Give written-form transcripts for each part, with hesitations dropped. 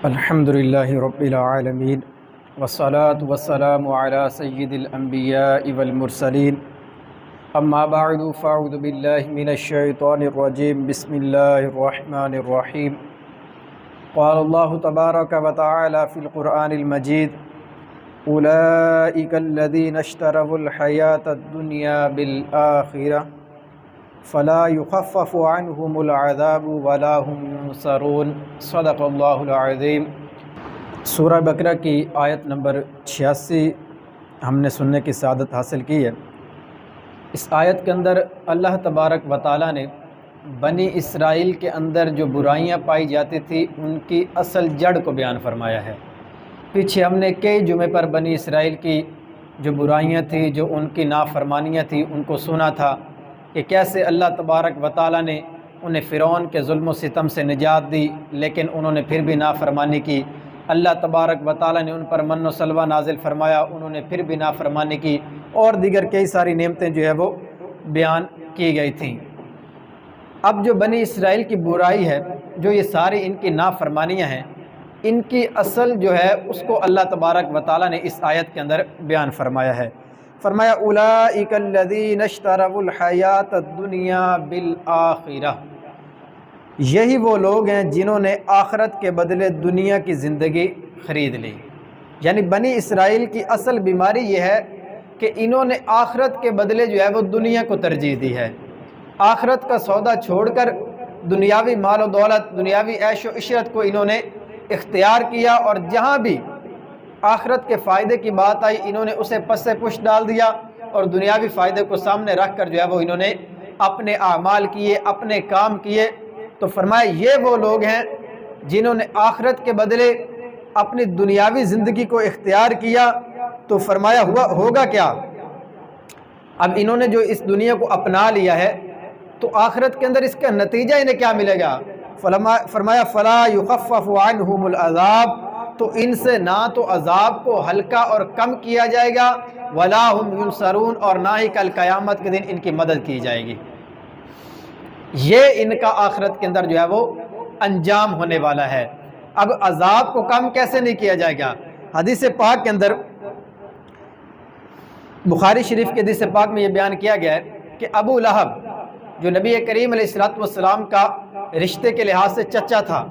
الحمد للہ رب العالمین والصلاة والسلام علی سید الانبیاء والمرسلین اما بعد فاعوذ باللہ من الشیطان الرجیم بسم اللہ الرحمن الرحیم قال اللہ تبارک و تعالی فی القرآن المجید اولئک الذین اشتروا الحیاة الدنیا بالآخرہ فلا يخفف عنهم العذاب ولا هم ينصرون صدق اللہ العظیم۔ سورہ بقرہ کی آیت نمبر 86 ہم نے سننے کی سعادت حاصل کی ہے۔ اس آیت کے اندر اللہ تبارک و تعالیٰ نے بنی اسرائیل کے اندر جو برائیاں پائی جاتی تھی ان کی اصل جڑ کو بیان فرمایا ہے۔ پیچھے ہم نے کئی جمعے پر بنی اسرائیل کی جو برائیاں تھیں، جو ان کی نافرمانیاں تھیں، ان کو سنا تھا کہ کیسے اللہ تبارک و تعالیٰ نے انہیں فرعون کے ظلم و ستم سے نجات دی، لیکن انہوں نے پھر بھی نافرمانی کی۔ اللہ تبارک و تعالیٰ نے ان پر من و سلوہ نازل فرمایا، انہوں نے پھر بھی نافرمانی کی، اور دیگر کئی ساری نعمتیں جو ہے وہ بیان کی گئی تھیں۔ اب جو بنی اسرائیل کی برائی ہے، جو یہ ساری ان کی نافرمانیاں ہیں، ان کی اصل جو ہے اس کو اللہ تبارک و تعالیٰ نے اس آیت کے اندر بیان فرمایا ہے۔ فرمایا اولئک الذین اشتروا الحیاۃ الدنیا بالآخرہ، یہی وہ لوگ ہیں جنہوں نے آخرت کے بدلے دنیا کی زندگی خرید لی۔ یعنی بنی اسرائیل کی اصل بیماری یہ ہے کہ انہوں نے آخرت کے بدلے جو ہے وہ دنیا کو ترجیح دی ہے۔ آخرت کا سودا چھوڑ کر دنیاوی مال و دولت، دنیاوی عیش و عشرت کو انہوں نے اختیار کیا، اور جہاں بھی آخرت کے فائدے کی بات آئی انہوں نے اسے پس پش ڈال دیا، اور دنیاوی فائدے کو سامنے رکھ کر جو ہے وہ انہوں نے اپنے اعمال کیے، اپنے کام کیے۔ تو فرمایا یہ وہ لوگ ہیں جنہوں نے آخرت کے بدلے اپنی دنیاوی زندگی کو اختیار کیا۔ تو فرمایا ہوگا کیا؟ اب انہوں نے جو اس دنیا کو اپنا لیا ہے تو آخرت کے اندر اس کا نتیجہ انہیں کیا ملے گا؟ فرمایا فلا یخفف عنہم العذاب، تو ان سے نہ تو عذاب کو ہلکا اور کم کیا جائے گا، ولا هم ینصرون، اور نہ ہی کل قیامت کے دن ان کی مدد کی جائے گی۔ یہ ان کا آخرت کے اندر جو ہے وہ انجام ہونے والا ہے۔ اب عذاب کو کم کیسے نہیں کیا جائے گا؟ حدیث پاک کے اندر، بخاری شریف کے حدیث پاک میں یہ بیان کیا گیا ہے کہ ابو لہب جو نبی کریم علیہ السلام کا رشتے کے لحاظ سے چچا تھا،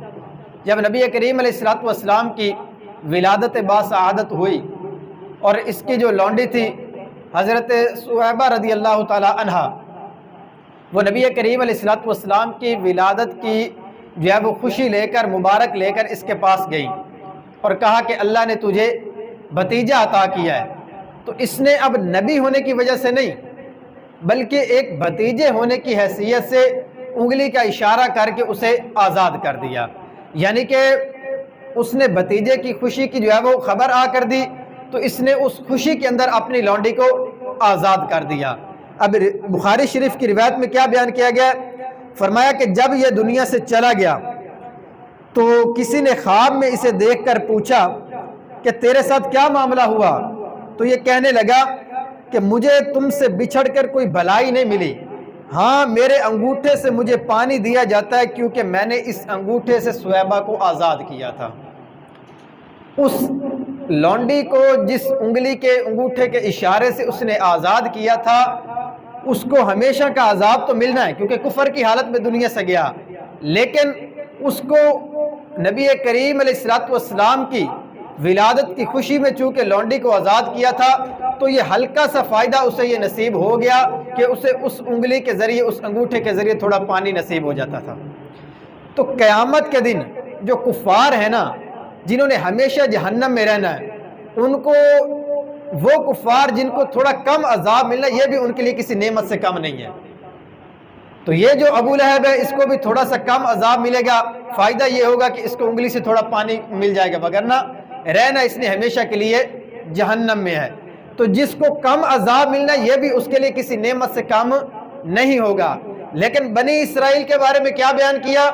جب نبی کریم علیہ السلام کی ولادت باسعادت ہوئی اور اس کی جو لونڈی تھی حضرت صہیبہ رضی اللہ تعالی عنہ، وہ نبی کریم علیہ السلام کی ولادت کی جو ہے وہ خوشی لے کر، مبارک لے کر اس کے پاس گئی اور کہا کہ اللہ نے تجھے بھتیجا عطا کیا ہے۔ تو اس نے اب نبی ہونے کی وجہ سے نہیں بلکہ ایک بھتیجے ہونے کی حیثیت سے انگلی کا اشارہ کر کے اسے آزاد کر دیا، یعنی کہ اس نے بھتیجے کی خوشی کی جو ہے وہ خبر آ کر دی، تو اس نے اس خوشی کے اندر اپنی لونڈی کو آزاد کر دیا۔ اب بخاری شریف کی روایت میں کیا بیان کیا گیا؟ فرمایا کہ جب یہ دنیا سے چلا گیا تو کسی نے خواب میں اسے دیکھ کر پوچھا کہ تیرے ساتھ کیا معاملہ ہوا؟ تو یہ کہنے لگا کہ مجھے تم سے بچھڑ کر کوئی بھلائی نہیں ملی، ہاں میرے انگوٹھے سے مجھے پانی دیا جاتا ہے کیونکہ میں نے اس انگوٹھے سے صہیبہ کو آزاد کیا تھا۔ اس لونڈی کو جس انگلی کے انگوٹھے کے اشارے سے اس نے آزاد کیا تھا، اس کو ہمیشہ کا عذاب تو ملنا ہے کیونکہ کفر کی حالت میں دنیا سے گیا، لیکن اس کو نبی کریم علیہ السلام کی ولادت کی خوشی میں چونکہ لونڈی کو آزاد کیا تھا تو یہ ہلکا سا فائدہ اسے یہ نصیب ہو گیا کہ اسے اس انگلی کے ذریعے، اس انگوٹھے کے ذریعے تھوڑا پانی نصیب ہو جاتا تھا۔ تو قیامت کے دن جو کفار ہیں نا، جنہوں نے ہمیشہ جہنم میں رہنا ہے، ان کو وہ کفار جن کو تھوڑا کم عذاب ملنا، یہ بھی ان کے لیے کسی نعمت سے کم نہیں ہے۔ تو یہ جو ابو لہب ہے اس کو بھی تھوڑا سا کم عذاب ملے گا، فائدہ یہ ہوگا کہ اس کو انگلی سے تھوڑا پانی مل جائے گا، وگرنہ رہنا اس نے ہمیشہ کے لیے جہنم میں ہے۔ تو جس کو کم عذاب ملنا یہ بھی اس کے لیے کسی نعمت سے کم نہیں ہوگا۔ لیکن بنی اسرائیل کے بارے میں کیا بیان کیا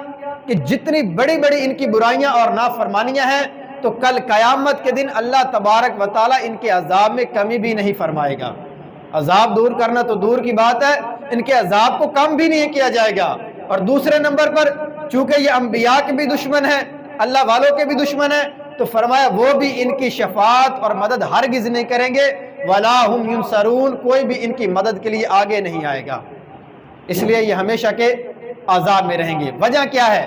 کہ جتنی بڑی بڑی ان کی برائیاں اور نافرمانیاں ہیں تو کل قیامت کے دن اللہ تبارک و تعالیٰ ان کے عذاب میں کمی بھی نہیں فرمائے گا۔ عذاب دور کرنا تو دور کی بات ہے، ان کے عذاب کو کم بھی نہیں کیا جائے گا۔ اور دوسرے نمبر پر چونکہ یہ انبیاء کے بھی دشمن ہیں، اللہ والوں کے بھی دشمن ہیں، تو فرمایا وہ بھی ان کی شفاعت اور مدد ہرگز نہیں کریں گے، وَلَا هُمْ يُنصَرُونَ، کوئی بھی ان کی مدد کے لیے آگے نہیں آئے گا۔ اس لیے یہ ہمیشہ کے عذاب میں رہیں گے۔ وجہ کیا ہے؟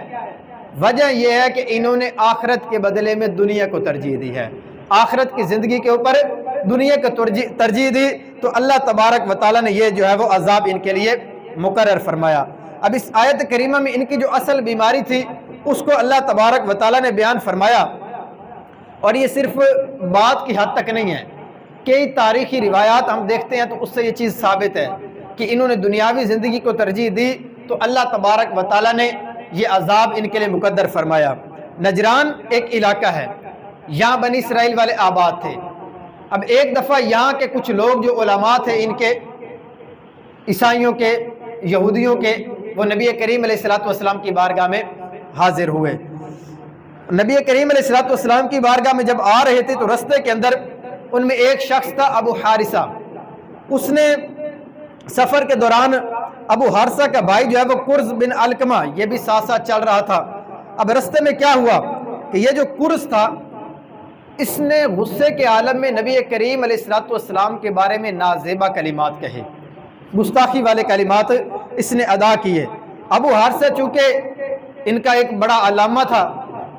وجہ یہ ہے کہ انہوں نے آخرت کے بدلے میں دنیا کو ترجیح دی ہے، آخرت کی زندگی کے اوپر دنیا کو ترجیح دی، تو اللہ تبارک و تعالیٰ نے یہ جو ہے وہ عذاب ان کے لیے مقرر فرمایا۔ اب اس آیت کریمہ میں ان کی جو اصل بیماری تھی اس کو اللہ تبارک و تعالیٰ نے بیان فرمایا، اور یہ صرف بات کی حد تک نہیں ہے، کئی تاریخی روایات ہم دیکھتے ہیں تو اس سے یہ چیز ثابت ہے کہ انہوں نے دنیاوی زندگی کو ترجیح دی تو اللہ تبارک و تعالیٰ نے یہ عذاب ان کے لیے مقدر فرمایا۔ نجران ایک علاقہ ہے، یہاں بنی اسرائیل والے آباد تھے۔ اب ایک دفعہ یہاں کے کچھ لوگ جو علماء تھے ان کے، عیسائیوں کے، یہودیوں کے، وہ نبی کریم علیہ السلام کی بارگاہ میں حاضر ہوئے۔ نبی کریم علیہ السلام کی بارگاہ میں جب آ رہے تھے تو رستے کے اندر ان میں ایک شخص تھا ابو حارثہ، اس نے سفر کے دوران ابو حارثہ کا بھائی جو ہے وہ قرز بن علقمہ یہ بھی ساتھ ساتھ چل رہا تھا۔ اب رستے میں کیا ہوا کہ یہ جو قرز تھا اس نے غصے کے عالم میں نبی کریم علیہ السلام کے بارے میں نازیبہ کلمات کہے، گستاخی والے کلمات اس نے ادا کیے۔ ابو حارثہ چونکہ ان کا ایک بڑا علامہ تھا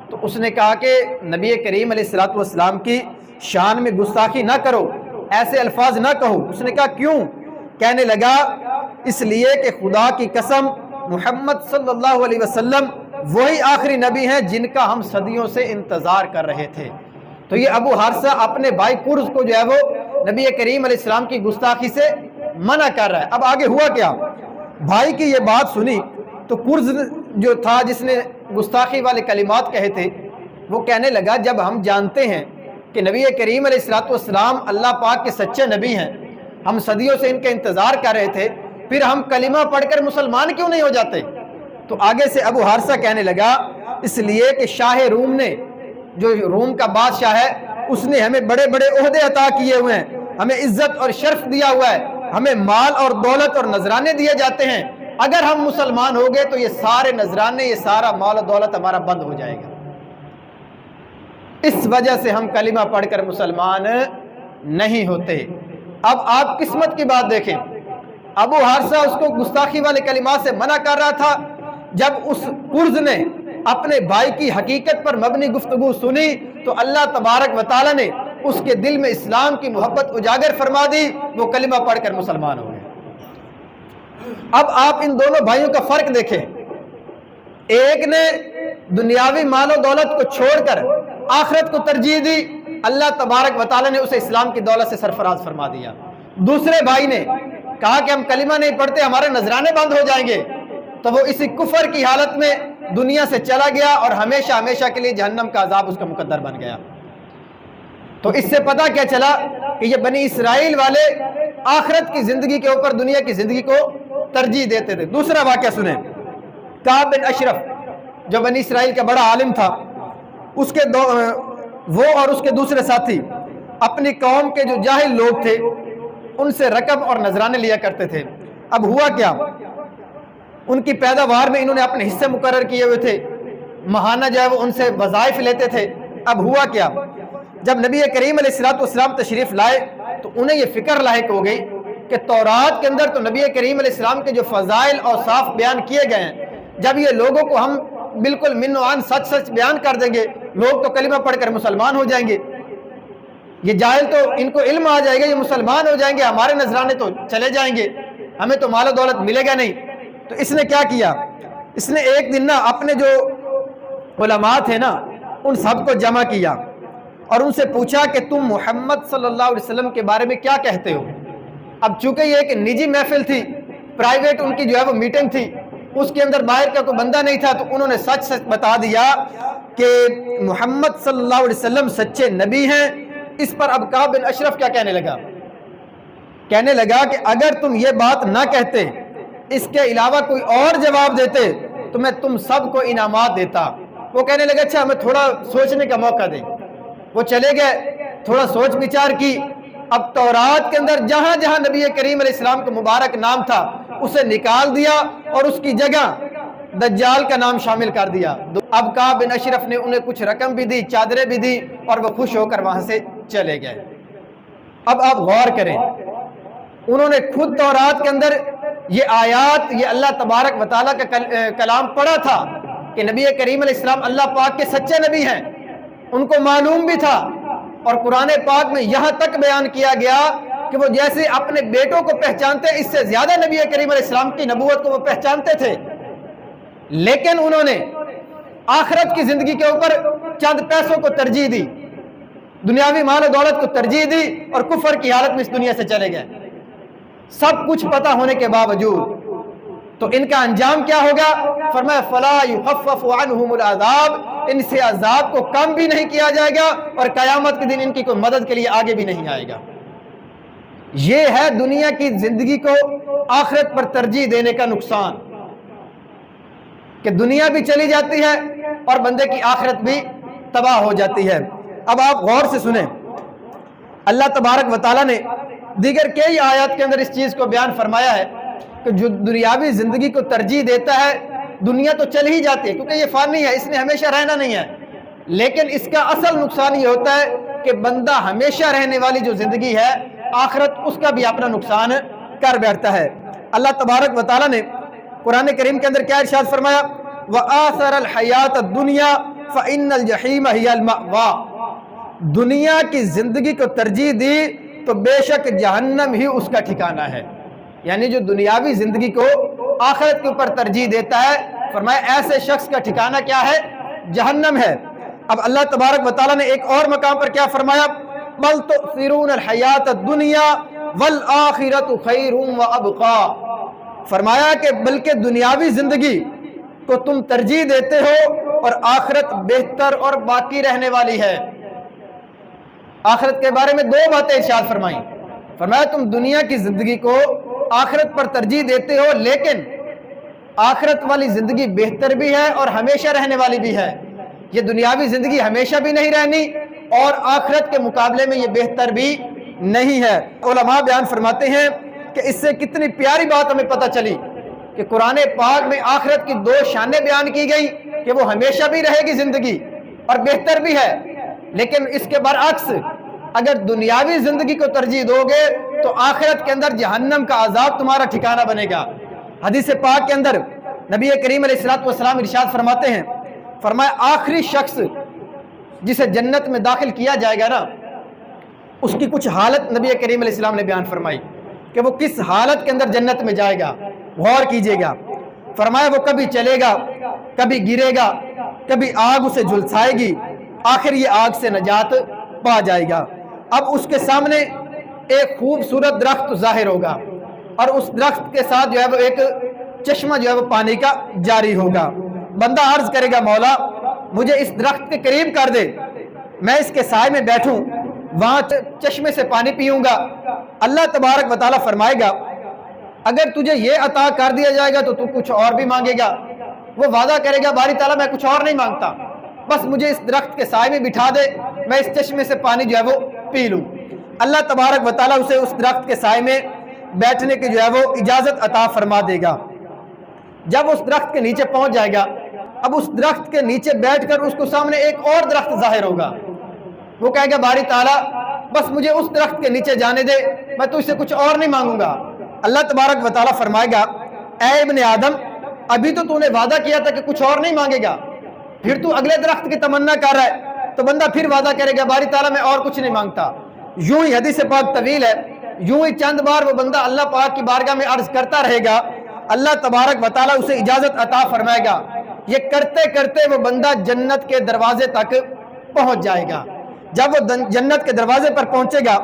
تو اس نے کہا کہ نبی کریم علیہ السلام کی شان میں گستاخی نہ کرو، ایسے الفاظ نہ کہو۔ اس نے کہا کیوں؟ کہنے لگا اس لیے کہ خدا کی قسم محمد صلی اللہ علیہ وسلم وہی آخری نبی ہیں جن کا ہم صدیوں سے انتظار کر رہے تھے۔ تو یہ ابو حارثہ اپنے بھائی قرز کو جو ہے وہ نبی کریم علیہ السلام کی گستاخی سے منع کر رہا ہے۔ اب آگے ہوا کیا؟ بھائی کی یہ بات سنی تو قرز جو تھا جس نے گستاخی والے کلمات کہے تھے وہ کہنے لگا جب ہم جانتے ہیں کہ نبی کریم علیہ السلام اللہ پاک کے سچے نبی ہیں، ہم صدیوں سے ان کا انتظار کر رہے تھے، پھر ہم کلمہ پڑھ کر مسلمان کیوں نہیں ہو جاتے؟ تو آگے سے ابو حارثہ کہنے لگا اس لیے کہ شاہ روم نے، جو روم کا بادشاہ ہے، اس نے ہمیں بڑے بڑے عہدے عطا کیے ہوئے ہیں، ہمیں عزت اور شرف دیا ہوا ہے، ہمیں مال اور دولت اور نذرانے دیے جاتے ہیں، اگر ہم مسلمان ہو گئے تو یہ سارے نذرانے، یہ سارا مال و دولت ہمارا بند ہو جائے گا۔ اس وجہ سے ہم کلمہ پڑھ کر مسلمان نہیں ہوتے۔ اب آپ قسمت کی بات دیکھیں، ابو حارثہ اس کو گستاخی والے کلمات سے منع کر رہا تھا، جب اس قرز نے اپنے بھائی کی حقیقت پر مبنی گفتگو سنی تو اللہ تبارک و تعالیٰ نے اس کے دل میں اسلام کی محبت اجاگر فرما دی، وہ کلمہ پڑھ کر مسلمان ہو گئے۔ اب آپ ان دونوں بھائیوں کا فرق دیکھیں، ایک نے دنیاوی مال و دولت کو چھوڑ کر آخرت کو ترجیح دی، اللہ تبارک و تعالیٰ نے اسے اسلام کی دولت سے سرفراز فرما دیا۔ دوسرے بھائی نے کہا کہ ہم کلمہ نہیں پڑھتے، ہمارے نذرانے بند ہو جائیں گے، تو وہ اسی کفر کی حالت میں دنیا سے چلا گیا اور ہمیشہ ہمیشہ کے لیے جہنم کا عذاب اس کا مقدر بن گیا۔ تو اس سے پتہ کیا چلا کہ یہ بنی اسرائیل والے آخرت کی زندگی کے اوپر دنیا کی زندگی کو ترجیح دیتے تھے۔ دوسرا واقعہ سنیں، کعب بن اشرف جو بنی اسرائیل کا بڑا عالم تھا، وہ اور اس کے دوسرے ساتھی اپنی قوم کے جو جاہل لوگ تھے ان سے رقم اور نذرانے لیا کرتے تھے۔ اب ہوا کیا، ان کی پیداوار میں انہوں نے اپنے حصے مقرر کیے ہوئے تھے، ماہانہ جو ہے وہ ان سے وظائف لیتے تھے۔ اب ہوا کیا، جب نبی کریم علیہ السلام تشریف لائے تو انہیں یہ فکر لاحق ہو گئی کہ تورات کے اندر تو نبی کریم علیہ السلام کے جو فضائل اور صاف بیان کیے گئے ہیں، جب یہ لوگوں کو ہم بالکل من و عن سچ سچ بیان کر دیں گے، لوگ تو کلمہ پڑھ کر مسلمان ہو جائیں گے، یہ جاہل تو ان کو علم آ جائے گا، یہ مسلمان ہو جائیں گے، ہمارے نذرانے تو چلے جائیں گے، ہمیں تو مال و دولت ملے گا نہیں۔ تو اس نے کیا کیا، اس نے ایک دن نا اپنے جو علماء تھے نا ان سب کو جمع کیا اور ان سے پوچھا کہ تم محمد صلی اللہ علیہ وسلم کے بارے میں کیا کہتے ہو۔ اب چونکہ یہ ایک نجی محفل تھی، پرائیویٹ ان کی جو ہے وہ میٹنگ تھی، اس کے اندر باہر کا کوئی بندہ نہیں تھا، تو انہوں نے سچ سچ بتا دیا کہ محمد صلی اللہ علیہ وسلم سچے نبی ہیں۔ اس پر اب کعب بن اشرف کیا کہنے لگا کہ اگر تم یہ بات نہ کہتے، اس کے علاوہ کوئی اور جواب دیتے تو میں تم سب کو انعامات دیتا۔ وہ کہنے لگا اچھا ہمیں تھوڑا سوچنے کا موقع دیں۔ وہ چلے گئے، تھوڑا سوچ بچار کی۔ اب تورات کے اندر جہاں جہاں نبی کریم علیہ السلام کا مبارک نام تھا اسے نکال دیا اور اس کی جگہ دجال کا نام شامل کر دیا۔ اب کعب بن اشرف نے انہیں کچھ رقم بھی دی، چادریں بھی دی، اور وہ خوش ہو کر وہاں سے چلے گئے۔ اب آپ غور کریں، انہوں نے خود تورات کے اندر یہ آیات، یہ اللہ تبارک و تعالیٰ کا کلام پڑھا تھا کہ نبی کریم علیہ السلام اللہ پاک کے سچے نبی ہیں، ان کو معلوم بھی تھا، اور قرآن پاک میں یہاں تک بیان کیا گیا کہ وہ جیسے اپنے بیٹوں کو پہچانتے، اس سے زیادہ نبی کریم علیہ السلام کی نبوت کو وہ پہچانتے تھے، لیکن انہوں نے آخرت کی زندگی کے اوپر چند پیسوں کو ترجیح دی، دنیاوی مال و دولت کو ترجیح دی، اور کفر کی حالت میں اس دنیا سے چلے گئے۔ سب کچھ پتہ ہونے کے باوجود تو ان کا انجام کیا ہوگا؟ فرمایا فَلَا يُخَفَّفُ عَنْهُمُ الْعَذَابِ، ان سے عذاب کو کم بھی نہیں کیا جائے گا، اور قیامت کے دن ان کی کوئی مدد کے لیے آگے بھی نہیں آئے گا۔ یہ ہے دنیا کی زندگی کو آخرت پر ترجیح دینے کا نقصان، کہ دنیا بھی چلی جاتی ہے اور بندے کی آخرت بھی تباہ ہو جاتی ہے۔ اب آپ غور سے سنیں، اللہ تبارک و تعالیٰ نے دیگر کئی آیات کے اندر اس چیز کو بیان فرمایا ہے کہ جو دنیاوی زندگی کو ترجیح دیتا ہے، دنیا تو چل ہی جاتی ہے کیونکہ یہ فانی ہے، اس نے ہمیشہ رہنا نہیں ہے، لیکن اس کا اصل نقصان یہ ہوتا ہے کہ بندہ ہمیشہ رہنے والی جو زندگی ہے آخرت، اس کا بھی اپنا نقصان کر بیٹھتا ہے۔ اللہ تبارک و تعالیٰ نے قرآن کریم کے اندر کیا ارشاد فرمایا؟ وَآثَرَ الْحَيَاةَ الدُّنْيَا فَإِنَّ الْجَحِيمَ هِيَ الْمَأْوَىٰ، دنیا کی زندگی کو ترجیح دی تو بے شک جہنم ہی اس کا ٹھکانہ ہے۔ یعنی جو دنیاوی زندگی کو آخرت کے اوپر ترجیح دیتا ہے، فرمایا ایسے شخص کا ٹھکانہ کیا ہے؟ جہنم ہے۔ اب اللہ تبارک و تعالیٰ نے ایک اور مقام پر کیا فرمایا؟ بل تؤثرون الحیات الدنیا والآخرۃ خیر وابقیٰ، فرمایا کہ بلکہ دنیاوی زندگی کو تم ترجیح دیتے ہو اور آخرت بہتر اور باقی رہنے والی ہے۔ آخرت کے بارے میں دو باتیں ارشاد فرمائیں، فرمایا تم دنیا کی زندگی کو آخرت پر ترجیح دیتے ہو، لیکن آخرت والی زندگی بہتر بھی ہے اور ہمیشہ رہنے والی بھی ہے۔ یہ دنیاوی زندگی ہمیشہ بھی نہیں رہنی، اور آخرت کے مقابلے میں یہ بہتر بھی نہیں ہے۔ علماء بیان فرماتے ہیں کہ اس سے کتنی پیاری بات ہمیں پتہ چلی کہ قرآن پاک میں آخرت کی دو شانیں بیان کی گئی کہ وہ ہمیشہ بھی رہے گی زندگی اور بہتر بھی ہے، لیکن اس کے برعکس اگر دنیاوی زندگی کو ترجیح دو گے تو آخرت کے اندر جہنم کا عذاب تمہارا ٹھکانہ بنے گا۔ حدیث پاک کے اندر نبی کریم علیہ السلام ارشاد فرماتے ہیں، فرمایا آخری شخص جسے جنت میں داخل کیا جائے گا نا، اس کی کچھ حالت نبی کریم علیہ السلام نے بیان فرمائی کہ وہ کس حالت کے اندر جنت میں جائے گا۔ غور کیجئے گا، فرمایا وہ کبھی چلے گا، کبھی گرے گا، کبھی آگ اسے جھلسائے گی، آخر یہ آگ سے نجات پا جائے گا۔ اب اس کے سامنے ایک خوبصورت درخت ظاہر ہوگا، اور اس درخت کے ساتھ جو ہے وہ ایک چشمہ جو ہے وہ پانی کا جاری ہوگا۔ بندہ عرض کرے گا مولا مجھے اس درخت کے قریب کر دے، میں اس کے سائے میں بیٹھوں، وہاں چشمے سے پانی پیوں گا۔ اللہ تبارک و تعالیٰ فرمائے گا اگر تجھے یہ عطا کر دیا جائے گا تو تو کچھ اور بھی مانگے گا۔ وہ وعدہ کرے گا باری تعالیٰ میں کچھ اور نہیں مانگتا، بس مجھے اس درخت کے سائے میں بٹھا دے، میں اس چشمے سے پانی جو ہے وہ پی لوں۔ اللہ تبارک و تعالیٰ اسے اس درخت کے سائے میں بیٹھنے کی جو ہے وہ اجازت عطا فرما دے گا۔ جب اس درخت کے نیچے پہنچ جائے گا، اب اس درخت کے نیچے بیٹھ کر اس کو سامنے ایک اور درخت ظاہر ہوگا۔ وہ کہے گا باری تعالیٰ بس مجھے اس درخت کے نیچے جانے دے، میں تو اس سے کچھ اور نہیں مانگوں گا۔ اللہ تبارک و تعالیٰ فرمائے گا اے ابن آدم ابھی تو نے وعدہ کیا تھا کہ کچھ اور نہیں مانگے گا، پھر تو اگلے درخت کی تمنا کر رہا ہے، تو بندہ پھر وعدہ کرے گا باری تعالیٰ میں اور کچھ نہیں مانگتا۔ یوں ہی حدیث پاک طویل ہے، یوں ہی چند بار وہ بندہ اللہ پاک کی بارگاہ میں عرض کرتا رہے گا، اللہ تبارک و تعالیٰ اسے اجازت عطا فرمائے گا۔ یہ کرتے کرتے وہ بندہ جنت کے دروازے تک پہنچ جائے گا۔ جب وہ جنت کے دروازے پر پہنچے گا،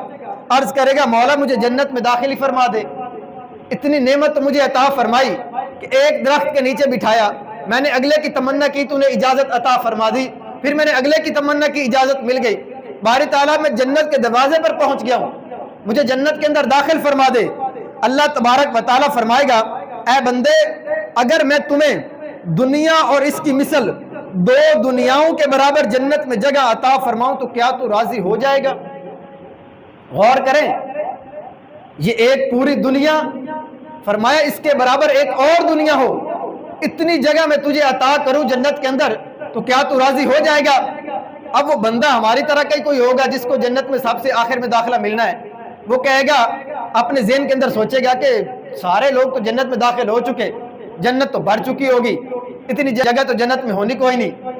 عرض کرے گا مولا مجھے جنت میں داخل ہی فرما دے، اتنی نعمت مجھے عطا فرمائی کہ ایک درخت کے نیچے بٹھایا، میں نے اگلے کی تمنا کی تو نے اجازت عطا فرما دی، پھر میں نے اگلے کی تمنا کی اجازت مل گئی، باری تعالیٰ میں جنت کے دروازے پر پہنچ گیا ہوں، مجھے جنت کے اندر داخل فرما دے۔ اللہ تبارک و تعالیٰ فرمائے گا اے بندے اگر میں تمہیں دنیا اور اس کی مثل دو دنیاؤں کے برابر جنت میں جگہ عطا فرماؤں تو کیا تو راضی ہو جائے گا؟ غور کریں، یہ ایک پوری دنیا، فرمایا اس کے برابر ایک اور دنیا ہو اتنی جگہ میں تجھے عطا کروں جنت کے اندر تو کیا تو راضی ہو جائے گا؟ اب وہ بندہ ہماری طرح کا ہی کوئی ہوگا جس کو جنت میں سب سے آخر میں داخلہ ملنا ہے، وہ کہے گا، اپنے ذہن کے اندر سوچے گا کہ سارے لوگ تو جنت میں داخل ہو چکے، جنت تو بھر چکی ہوگی، اتنی جگہ تو جنت میں ہونی کوئی نہیں۔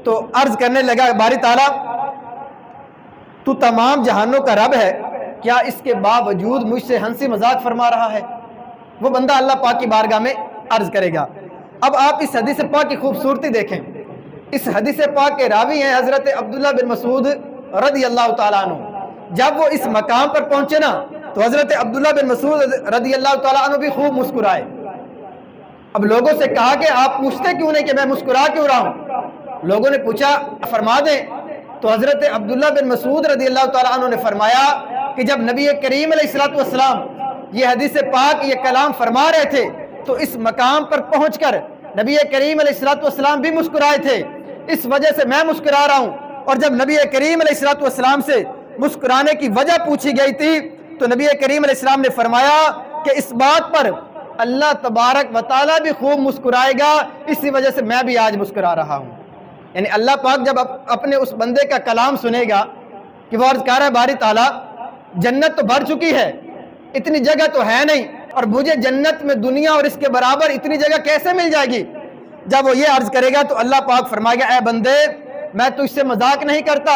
تو عرض کرنے لگا، باری تعالیٰ تو تمام جہانوں کا رب ہے، کیا اس کے باوجود مجھ سے ہنسی مذاق فرما رہا ہے؟ وہ بندہ اللہ پاک کی بارگاہ میں عرض کرے گا۔ اب آپ اس حدیث پاک کی خوبصورتی دیکھیں، اس حدیث پاک کے راوی ہیں حضرت عبداللہ بن مسعود رضی اللہ تعالیٰ عنہ۔ جب وہ اس مقام پر پہنچے نا تو حضرت عبداللہ بن مسعود رضی اللہ تعالیٰ عنہ بھی خوب مسکرائے۔ اب لوگوں سے کہا کہ آپ پوچھتے کیوں نہیں کہ میں مسکرا کیوں رہا ہوں؟ لوگوں نے پوچھا فرما دیں، تو حضرت عبداللہ بن مسعود رضی اللہ تعالیٰ عنہ نے فرمایا کہ جب نبی کریم علیہ السلام یہ حدیث پاک یہ کلام فرما رہے تھے تو اس مقام پر پہنچ کر نبی کریم علیہ السلام بھی مسکرائے تھے، اس وجہ سے میں مسکرا رہا ہوں۔ اور جب نبی کریم علیہ السلام سے مسکرانے کی وجہ پوچھی گئی تھی تو نبی کریم علیہ السلام نے فرمایا کہ اس بات پر اللہ تبارک و تعالیٰ بھی خوب مسکرائے گا، اسی وجہ سے میں بھی آج مسکرا رہا ہوں۔ یعنی اللہ پاک جب اپنے اس بندے کا کلام سنے گا کہ وہ عرض کر رہا ہے، باری تعالیٰ جنت تو بھر چکی ہے، اتنی جگہ تو ہے نہیں، اور مجھے جنت میں دنیا اور اس کے برابر اتنی جگہ کیسے مل جائے گی؟ جب وہ یہ عرض کرے گا تو اللہ پاک فرمائے گا، اے بندے میں تجھ سے مذاق نہیں کرتا،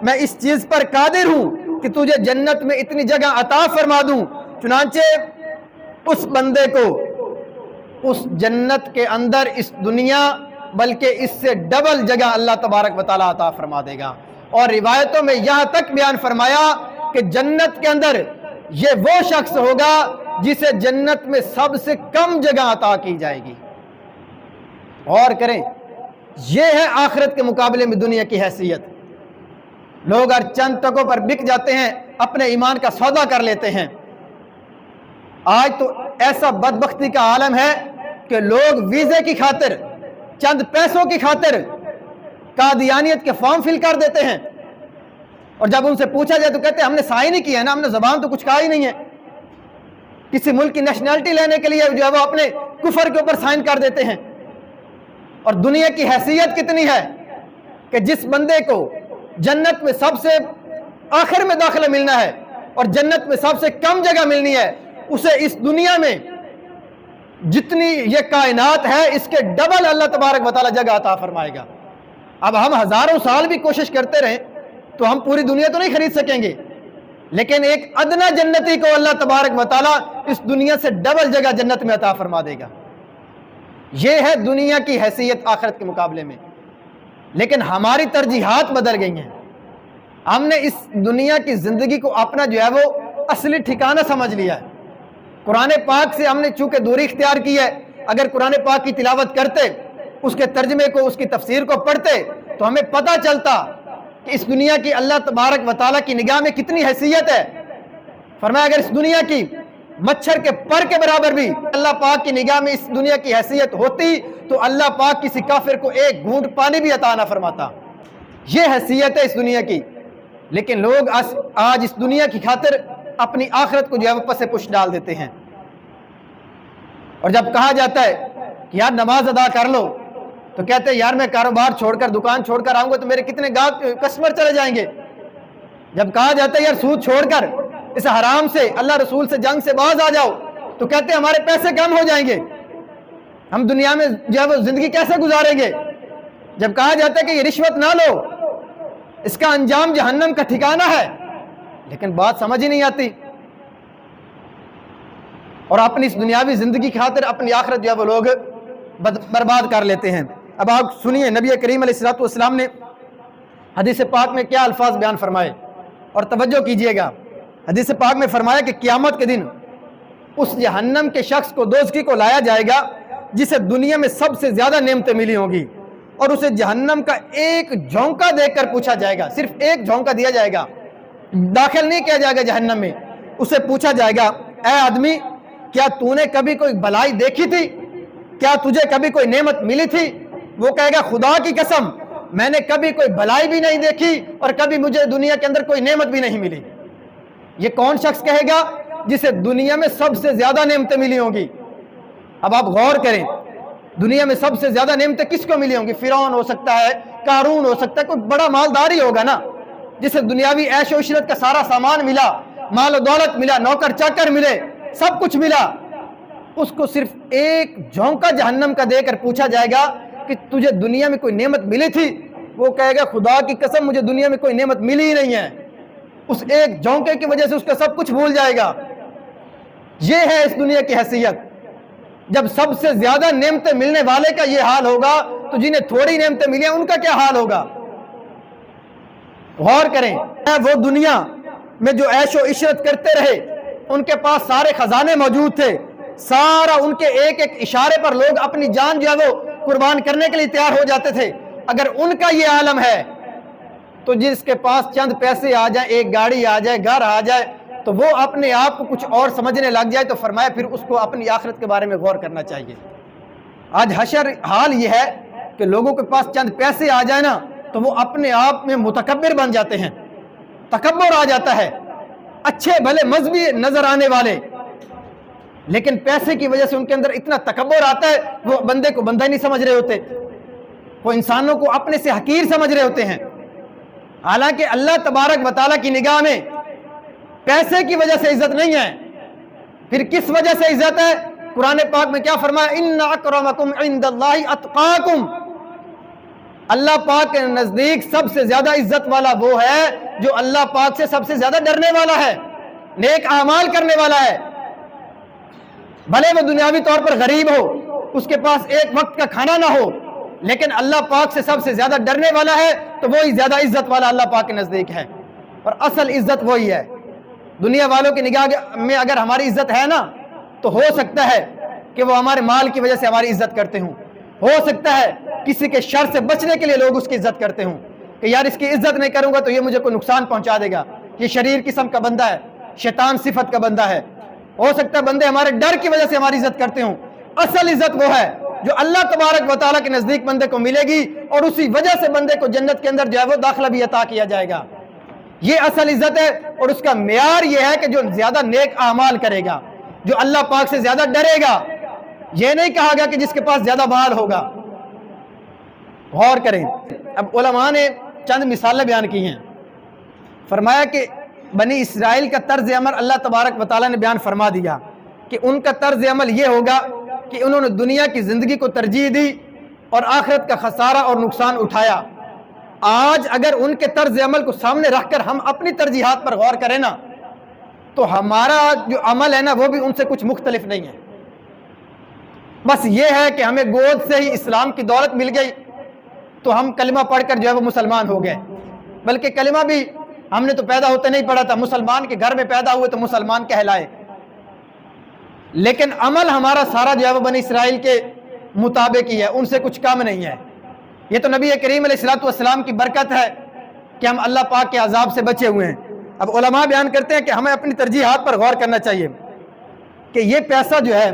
میں اس چیز پر قادر ہوں کہ تجھے جنت میں اتنی جگہ عطا فرما دوں۔ چنانچہ اس بندے کو اس جنت کے اندر اس دنیا بلکہ اس سے ڈبل جگہ اللہ تبارک و تعالیٰ عطا فرما دے گا۔ اور روایتوں میں یہاں تک بیان فرمایا کہ جنت کے اندر یہ وہ شخص ہوگا جسے جنت میں سب سے کم جگہ عطا کی جائے گی۔ اور کریں، یہ ہے آخرت کے مقابلے میں دنیا کی حیثیت۔ لوگ ہر چند ٹکوں پر بک جاتے ہیں، اپنے ایمان کا سودا کر لیتے ہیں۔ آج تو ایسا بدبختی کا عالم ہے کہ لوگ ویزے کی خاطر، چند پیسوں کی خاطر قادیانیت کے فارم فل کر دیتے ہیں، اور جب ان سے پوچھا جائے تو کہتے ہیں ہم نے سائن ہی کیا ہے نا، ہم نے زبان تو کچھ کہا ہی نہیں ہے۔ کسی ملک کی نیشنلٹی لینے کے لیے جو ہے وہ اپنے کفر کے اوپر سائن کر دیتے ہیں۔ اور دنیا کی حیثیت کتنی ہے کہ جس بندے کو جنت میں سب سے آخر میں داخلہ ملنا ہے اور جنت میں سب سے کم جگہ ملنی ہے، اسے اس دنیا میں جتنی یہ کائنات ہے اس کے ڈبل اللہ تبارک و تعالیٰ جگہ عطا فرمائے گا۔ اب ہم ہزاروں سال بھی کوشش کرتے رہیں تو ہم پوری دنیا تو نہیں خرید سکیں گے، لیکن ایک ادنا جنتی کو اللہ تبارک و تعالیٰ اس دنیا سے ڈبل جگہ جنت میں عطا فرما دے گا۔ یہ ہے دنیا کی حیثیت آخرت کے مقابلے میں۔ لیکن ہماری ترجیحات بدل گئی ہیں، ہم نے اس دنیا کی زندگی کو اپنا جو ہے وہ اصلی ٹھکانہ سمجھ لیا ہے۔ قرآن پاک سے ہم نے چونکہ دوری اختیار کی ہے، اگر قرآن پاک کی تلاوت کرتے، اس کے ترجمے کو، اس کی تفسیر کو پڑھتے تو ہمیں پتہ چلتا کہ اس دنیا کی اللہ تبارک و تعالیٰ کی نگاہ میں کتنی حیثیت ہے۔ فرمایا اگر اس دنیا کی مچھر کے پر کے برابر بھی اللہ پاک کی نگاہ میں اس دنیا کی حیثیت ہوتی تو اللہ پاک کسی کافر کو ایک گھونٹ پانی بھی عطا نہ فرماتا۔ یہ حیثیت ہے اس دنیا کی، لیکن لوگ آج اس دنیا کی خاطر اپنی آخرت کو جو ہے وہ پس پش ڈال دیتے ہیں۔ اور جب کہا جاتا ہے کہ یار نماز ادا کر لو تو کہتے ہیں یار میں کاروبار چھوڑ کر، دکان چھوڑ کر آؤں گا تو میرے کتنے گاہک کسٹمر چلے جائیں گے۔ جب کہا جاتا ہے یار سود چھوڑ کر اس حرام سے، اللہ رسول سے جنگ سے باز آ جاؤ تو کہتے ہیں ہمارے پیسے کم ہو جائیں گے، ہم دنیا میں جو ہے وہ زندگی کیسے گزاریں گے۔ جب کہا جاتا ہے کہ یہ رشوت نہ لو، اس کا انجام جہنم کا ٹھکانہ ہے، لیکن بات سمجھ ہی نہیں آتی، اور اپنی اس دنیاوی زندگی کی خاطر اپنی آخرت جو ہے وہ لوگ برباد کر لیتے ہیں۔ اب آپ سنیے نبی کریم علیہ السلام نے حدیث پاک میں کیا الفاظ بیان فرمائے، اور توجہ کیجئے گا۔ حدیث پاک میں فرمایا کہ قیامت کے دن اس جہنم کے شخص کو، دوزخی کو لایا جائے گا جسے دنیا میں سب سے زیادہ نعمتیں ملی ہوں گی، اور اسے جہنم کا ایک جھونکا دے کر پوچھا جائے گا، صرف ایک جھونکا دیا جائے گا، داخل نہیں کیا جائے گا جہنم میں۔ اسے پوچھا جائے گا، اے آدمی کیا تو نے کبھی کوئی بھلائی دیکھی تھی؟ کیا تجھے کبھی کوئی نعمت ملی تھی؟ وہ کہے گا خدا کی قسم میں نے کبھی کوئی بھلائی بھی نہیں دیکھی اور کبھی مجھے دنیا کے اندر کوئی نعمت بھی نہیں ملی۔ یہ کون شخص کہے گا جسے دنیا میں سب سے زیادہ نعمتیں ملی ہوں گی؟ اب آپ غور کریں، دنیا میں سب سے زیادہ نعمتیں کس کو ملی ہوں گی؟ فرعون ہو سکتا ہے، قارون ہو سکتا ہے، کوئی بڑا مالدار ہی ہوگا نا، جسے دنیاوی عیش و عشرت کا سارا سامان ملا، مال و دولت ملا، نوکر چاکر ملے، سب کچھ ملا، اس کو صرف ایک جھونکا جہنم کا دے کر پوچھا جائے گا کہ تجھے دنیا میں کوئی نعمت ملی تھی؟ وہ کہے گا خدا کی قسم مجھے دنیا میں کوئی نعمت ملی ہی نہیں ہے۔ اس ایک جھونکے کی وجہ سے اس کا سب کچھ بھول جائے گا۔ یہ ہے اس دنیا کی حیثیت۔ جب سب سے زیادہ نعمتیں ملنے والے کا یہ حال ہوگا تو جنہیں تھوڑی نعمتیں ملی ہیں ان کا کیا حال ہوگا؟ غور کریں، وہ دنیا میں جو عیش و عشرت کرتے رہے، ان کے پاس سارے خزانے موجود تھے، سارا ان کے ایک ایک اشارے پر لوگ اپنی جان جو ہے وہ قربان کرنے کے لیے تیار ہو جاتے تھے۔ اگر ان کا یہ عالم ہے تو جس کے پاس چند پیسے آ جائیں، ایک گاڑی آ جائے، گھر آ جائے، تو وہ اپنے آپ کو کچھ اور سمجھنے لگ جائے، تو فرمایا پھر اس کو اپنی آخرت کے بارے میں غور کرنا چاہیے۔ آج حشر حال یہ ہے کہ لوگوں کے پاس چند پیسے آ جائیں نا تو وہ اپنے آپ میں متکبر بن جاتے ہیں، تکبر آ جاتا ہے، اچھے بھلے مذہبی نظر آنے والے، لیکن پیسے کی وجہ سے ان کے اندر اتنا تکبر آتا ہے وہ بندے کو بندہ ہی نہیں سمجھ رہے ہوتے، وہ انسانوں کو اپنے سے حقیر سمجھ رہے ہوتے ہیں۔ حالانکہ اللہ تبارک و تعالیٰ کی نگاہ میں پیسے کی وجہ سے عزت نہیں ہے، پھر کس وجہ سے عزت ہے؟ قرآن پاک میں کیا فرمایا؟ ان اکرمکم عند اللہ اتقاکم، اللہ پاک کے نزدیک سب سے زیادہ عزت والا وہ ہے جو اللہ پاک سے سب سے زیادہ ڈرنے والا ہے، نیک اعمال کرنے والا ہے، بھلے وہ دنیاوی طور پر غریب ہو، اس کے پاس ایک وقت کا کھانا نہ ہو، لیکن اللہ پاک سے سب سے زیادہ ڈرنے والا ہے تو وہی زیادہ عزت والا اللہ پاک کے نزدیک ہے۔ اور اصل عزت وہی ہے۔ دنیا والوں کی نگاہ میں اگر ہماری عزت ہے نا تو ہو سکتا ہے کہ وہ ہمارے مال کی وجہ سے ہماری عزت کرتے ہوں، ہو سکتا ہے کسی کے شر سے بچنے کے لیے لوگ اس کی عزت کرتے ہوں کہ یار اس کی عزت نہیں کروں گا تو یہ مجھے کوئی نقصان پہنچا دے گا، یہ شریر قسم کا بندہ ہے، شیطان صفت کا بندہ ہے۔ ہو سکتا ہے بندے ہمارے ڈر کی وجہ سے ہماری عزت کرتے ہوں۔ اصل عزت وہ ہے جو اللہ تبارک و تعالیٰ کے نزدیک بندے کو ملے گی اور اسی وجہ سے بندے کو جنت کے اندر جو ہے وہ داخلہ بھی عطا کیا جائے گا۔ یہ اصل عزت ہے، اور اس کا معیار یہ ہے کہ جو زیادہ نیک اعمال کرے گا، جو اللہ پاک سے زیادہ ڈرے گا۔ یہ نہیں کہا گیا کہ جس کے پاس زیادہ مال ہوگا۔ غور کریں، اب علماء نے چند مثالیں بیان کی ہیں۔ فرمایا کہ بنی اسرائیل کا طرز عمل اللہ تبارک و تعالیٰ نے بیان فرما دیا کہ ان کا طرز عمل یہ ہوگا کہ انہوں نے دنیا کی زندگی کو ترجیح دی اور آخرت کا خسارہ اور نقصان اٹھایا۔ آج اگر ان کے طرز عمل کو سامنے رکھ کر ہم اپنی ترجیحات پر غور کریں نا تو ہمارا جو عمل ہے نا وہ بھی ان سے کچھ مختلف نہیں ہے۔ بس یہ ہے کہ ہمیں گود سے ہی اسلام کی دولت مل گئی تو ہم کلمہ پڑھ کر جو ہے وہ مسلمان ہو گئے، بلکہ کلمہ بھی ہم نے تو پیدا ہوتے نہیں پڑھا تھا، مسلمان کے گھر میں پیدا ہوئے تو مسلمان کہلائے، لیکن عمل ہمارا سارا جو ہے وہ بنی اسرائیل کے مطابق ہی ہے، ان سے کچھ کم نہیں ہے۔ یہ تو نبی کریم علیہ الصلوۃ والسلام کی برکت ہے کہ ہم اللہ پاک کے عذاب سے بچے ہوئے ہیں۔ اب علماء بیان کرتے ہیں کہ ہمیں اپنی ترجیحات پر غور کرنا چاہیے کہ یہ پیسہ جو ہے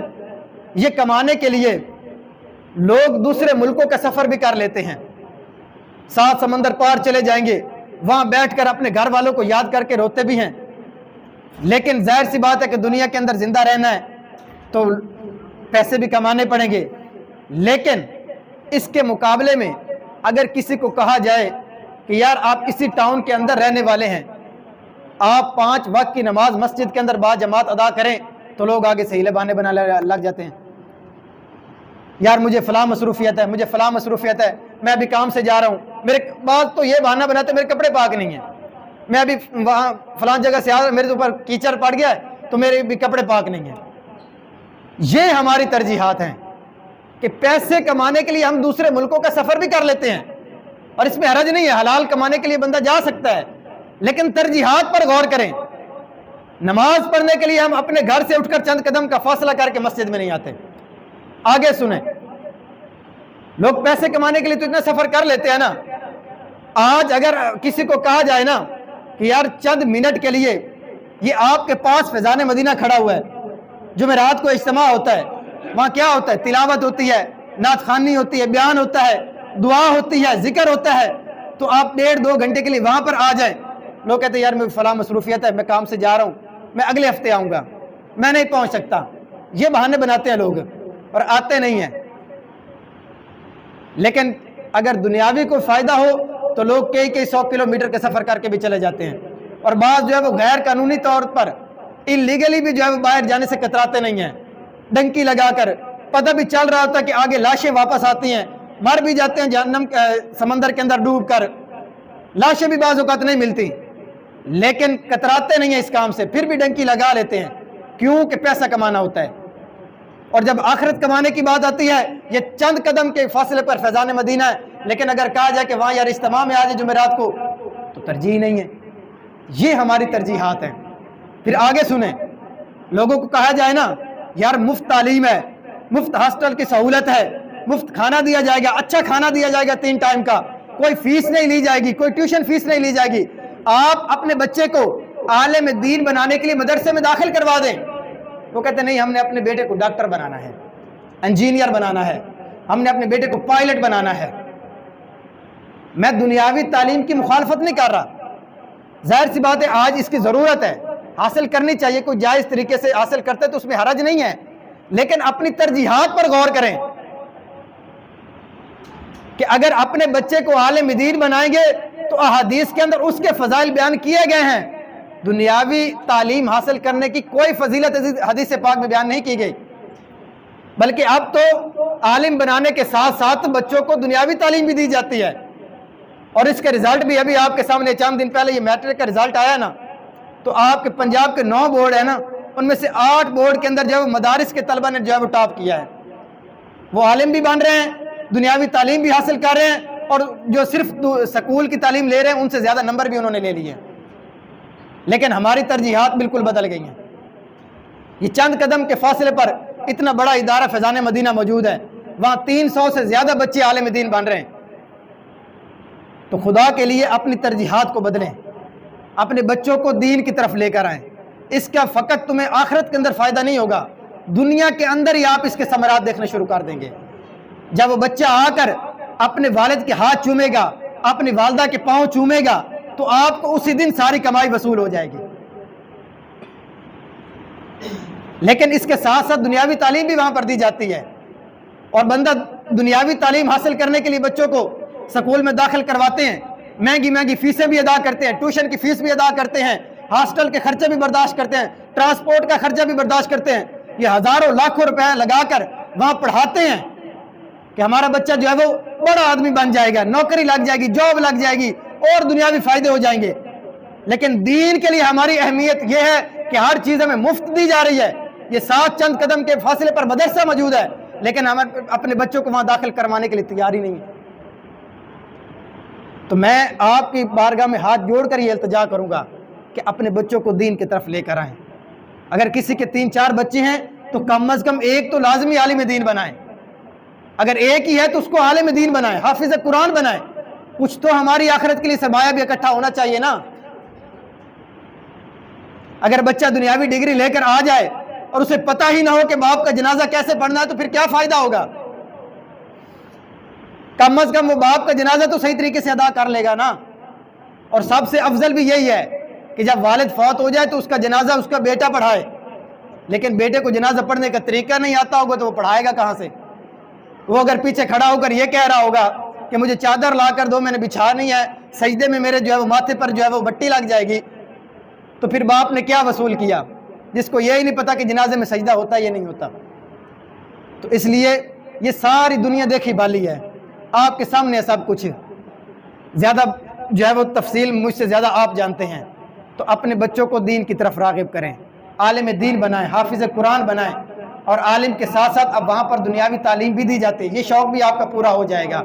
یہ کمانے کے لیے لوگ دوسرے ملکوں کا سفر بھی کر لیتے ہیں، 7 سمندر پار چلے جائیں گے، وہاں بیٹھ کر اپنے گھر والوں کو یاد کر کے روتے بھی ہیں، لیکن ظاہر سی بات ہے کہ دنیا کے اندر زندہ رہنا ہے تو پیسے بھی کمانے پڑیں گے۔ لیکن اس کے مقابلے میں اگر کسی کو کہا جائے کہ یار آپ اسی ٹاؤن کے اندر رہنے والے ہیں، آپ 5 وقت کی نماز مسجد کے اندر با جماعت ادا کریں، تو لوگ آگے سے ہیلے بہانے بنا لگ جاتے ہیں، یار مجھے فلاں مصروفیت ہے، مجھے فلاں مصروفیت ہے، میں ابھی کام سے جا رہا ہوں، میرے بعض تو یہ بہانہ بناتے میرے کپڑے پاک نہیں ہیں، میں ابھی وہاں فلاں جگہ سے آ رہا ہوں، میرے اوپر کیچڑ پڑ گیا ہے تو میرے بھی کپڑے پاک نہیں ہیں۔ یہ ہماری ترجیحات ہیں کہ پیسے کمانے کے لیے ہم دوسرے ملکوں کا سفر بھی کر لیتے ہیں، اور اس میں حرج نہیں ہے، حلال کمانے کے لیے بندہ جا سکتا ہے، لیکن ترجیحات پر غور کریں۔ نماز پڑھنے کے لیے ہم اپنے گھر سے اٹھ کر چند قدم کا فاصلہ کر کے مسجد میں نہیں آتے۔ آگے سنیں، لوگ پیسے کمانے کے لیے تو اتنا سفر کر لیتے ہیں نا، آج اگر کسی کو کہا جائے نا کہ یار چند منٹ کے لیے یہ آپ کے پاس فیضان مدینہ کھڑا ہوا ہے، جمعرات کو اجتماع ہوتا ہے، وہاں کیا ہوتا ہے؟ تلاوت ہوتی ہے، نعت خوانی ہوتی ہے، بیان ہوتا ہے، دعا ہوتی ہے، ذکر ہوتا ہے، تو آپ 1.5-2 گھنٹے کے لیے وہاں پر آ جائیں۔ لوگ کہتے ہیں یار میں فلاں مصروفیت ہے، میں کام سے جا رہا ہوں، میں اگلے ہفتے آؤں گا، میں نہیں پہنچ سکتا۔ یہ بہانے بناتے ہیں لوگ اور آتے نہیں ہیں۔ لیکن اگر دنیاوی کوئی فائدہ ہو تو لوگ کئی 100 کلومیٹر کے سفر کر کے بھی چلے جاتے ہیں، اور بعض جو ہے وہ غیر قانونی طور پر انلیگلی بھی جو ہے وہ باہر جانے سے کتراتے نہیں ہیں، ڈنکی لگا کر پتہ بھی چل رہا ہوتا ہے کہ آگے لاشیں واپس آتی ہیں، مر بھی جاتے ہیں جہنم سمندر کے اندر ڈوب کر، لاشیں بھی بعض اوقات نہیں ملتی، لیکن کتراتے نہیں ہیں اس کام سے، پھر بھی ڈنکی لگا لیتے ہیں، کیوں کہ پیسہ کمانا ہوتا ہے۔ اور جب آخرت کمانے کی بات آتی ہے، یہ چند قدم کے فاصلے پر فیضان مدینہ ہے، لیکن اگر کہا جائے کہ وہاں یار اجتماع میں آ جائے جمعرات کو تو ترجیح نہیں ہے۔ یہ ہماری ترجیحات ہیں۔ پھر آگے سنیں، لوگوں کو کہا جائے نا یار مفت تعلیم ہے، مفت ہاسٹل کی سہولت ہے، مفت کھانا دیا جائے گا، اچھا کھانا دیا جائے گا 3 ٹائم کا، کوئی فیس نہیں لی جائے گی، کوئی ٹیوشن فیس نہیں لی جائے گی، آپ اپنے بچے کو عالم دین بنانے کے لیے مدرسے میں داخل کروا دیں۔ وہ کہتے ہیں نہیں، ہم نے اپنے بیٹے کو ڈاکٹر بنانا ہے، انجینئر بنانا ہے، ہم نے اپنے بیٹے کو پائلٹ بنانا ہے۔ میں دنیاوی تعلیم کی مخالفت نہیں کر رہا، ظاہر سی بات ہے آج اس کی ضرورت ہے، حاصل کرنی چاہیے، کوئی جائز طریقے سے حاصل کرتے تو اس میں حرج نہیں ہے، لیکن اپنی ترجیحات پر غور کریں کہ اگر اپنے بچے کو عالم دین بنائیں گے تو احادیث کے اندر اس کے فضائل بیان کیے گئے ہیں، دنیاوی تعلیم حاصل کرنے کی کوئی فضیلت حدیث پاک میں بیان نہیں کی گئی، بلکہ اب تو عالم بنانے کے ساتھ ساتھ بچوں کو دنیاوی تعلیم بھی دی جاتی ہے، اور اس کے رزلٹ بھی ابھی آپ کے سامنے چند دن پہلے یہ میٹرک کا رزلٹ آیا نا، تو آپ کے پنجاب کے 9 بورڈ ہیں نا، ان میں سے 8 بورڈ کے اندر جو ہے مدارس کے طلبہ نے جو ہے وہ ٹاپ کیا ہے، وہ عالم بھی بن رہے ہیں، دنیاوی تعلیم بھی حاصل کر رہے ہیں، اور جو صرف سکول کی تعلیم لے رہے ہیں ان سے زیادہ نمبر بھی انہوں نے لے لیے ہیں۔ لیکن ہماری ترجیحات بالکل بدل گئی ہیں۔ یہ چند قدم کے فاصلے پر اتنا بڑا ادارہ فیضان مدینہ موجود ہے، وہاں 300 سے زیادہ بچے عالم دین بن رہے ہیں، تو خدا کے لیے اپنی ترجیحات کو بدلیں، اپنے بچوں کو دین کی طرف لے کر آئیں۔ اس کا فقط تمہیں آخرت کے اندر فائدہ نہیں ہوگا، دنیا کے اندر ہی آپ اس کے ثمرات دیکھنا شروع کر دیں گے۔ جب وہ بچہ آ کر اپنے والد کے ہاتھ چومے گا، اپنی والدہ کے پاؤں چومے گا، تو آپ کو اسی دن ساری کمائی وصول ہو جائے گی۔ لیکن اس کے ساتھ ساتھ دنیاوی تعلیم بھی وہاں پر دی جاتی ہے، اور بندہ دنیاوی تعلیم حاصل کرنے کے لیے بچوں کو سکول میں داخل کرواتے ہیں، مہنگی فیسیں بھی ادا کرتے ہیں، ٹیوشن کی فیس بھی ادا کرتے ہیں، ہاسٹل کے خرچے بھی برداشت کرتے ہیں، ٹرانسپورٹ کا خرچہ بھی برداشت کرتے ہیں، یہ ہزاروں لاکھوں روپے لگا کر وہاں پڑھاتے ہیں کہ ہمارا بچہ جو ہے وہ بڑا آدمی بن جائے گا، نوکری لگ جائے گی، جاب لگ جائے گی، اور دنیاوی فائدے ہو جائیں گے۔ لیکن دین کے لیے ہماری اہمیت یہ ہے کہ ہر چیز ہمیں مفت دی جا رہی ہے، یہ 7 چند قدم کے فاصلے پر مدرسہ موجود ہے، لیکن ہم اپنے بچوں کو وہاں داخل کروانے کے لیے تیار ہی نہیں ہے۔ تو میں آپ کی بارگاہ میں ہاتھ جوڑ کر یہ التجا کروں گا کہ اپنے بچوں کو دین کی طرف لے کر آئیں۔ اگر کسی کے 3-4 بچے ہیں تو کم از کم ایک تو لازمی عالم دین بنائیں، اگر ایک ہی ہے تو اس کو عالم دین بنائیں، حافظ قرآن بنائیں، کچھ تو ہماری آخرت کے لیے سرمایہ بھی اکٹھا ہونا چاہیے نا۔ اگر بچہ دنیاوی ڈگری لے کر آ جائے اور اسے پتہ ہی نہ ہو کہ باپ کا جنازہ کیسے پڑھنا ہے تو پھر کیا فائدہ ہوگا؟ کم از کم وہ باپ کا جنازہ تو صحیح طریقے سے ادا کر لے گا نا۔ اور سب سے افضل بھی یہی ہے کہ جب والد فوت ہو جائے تو اس کا جنازہ اس کا بیٹا پڑھائے، لیکن بیٹے کو جنازہ پڑھنے کا طریقہ نہیں آتا ہوگا تو وہ پڑھائے گا کہاں سے؟ وہ اگر پیچھے کھڑا ہو کر یہ کہہ رہا ہوگا کہ مجھے چادر لا کر دو، میں نے بچھا نہیں ہے، سجدے میں میرے جو ہے وہ ماتھے پر جو ہے وہ بٹی لگ جائے گی، تو پھر باپ نے کیا وصول کیا، جس کو یہی نہیں پتا کہ جنازے میں سجدہ ہوتا یا نہیں ہوتا۔ تو اس لیے یہ ساری دنیا دیکھی بالی ہے، آپ کے سامنے سب کچھ، زیادہ جو ہے وہ تفصیل مجھ سے زیادہ آپ جانتے ہیں۔ تو اپنے بچوں کو دین کی طرف راغب کریں، عالم دین بنائیں، حافظ قرآن بنائیں، اور عالم کے ساتھ ساتھ اب وہاں پر دنیاوی تعلیم بھی دی جاتی ہے، یہ شوق بھی آپ کا پورا ہو جائے گا۔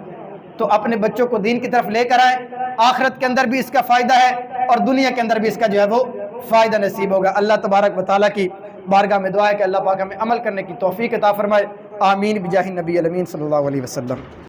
تو اپنے بچوں کو دین کی طرف لے کر آئیں، آخرت کے اندر بھی اس کا فائدہ ہے اور دنیا کے اندر بھی اس کا جو ہے وہ فائدہ نصیب ہوگا۔ اللہ تبارک و تعالیٰ کی بارگاہ میں دعا ہے کہ اللہ پاک ہمیں عمل کرنے کی توفیق عطا فرمائے، آمین بجاہ نبی الامین صلی اللہ علیہ وسلم۔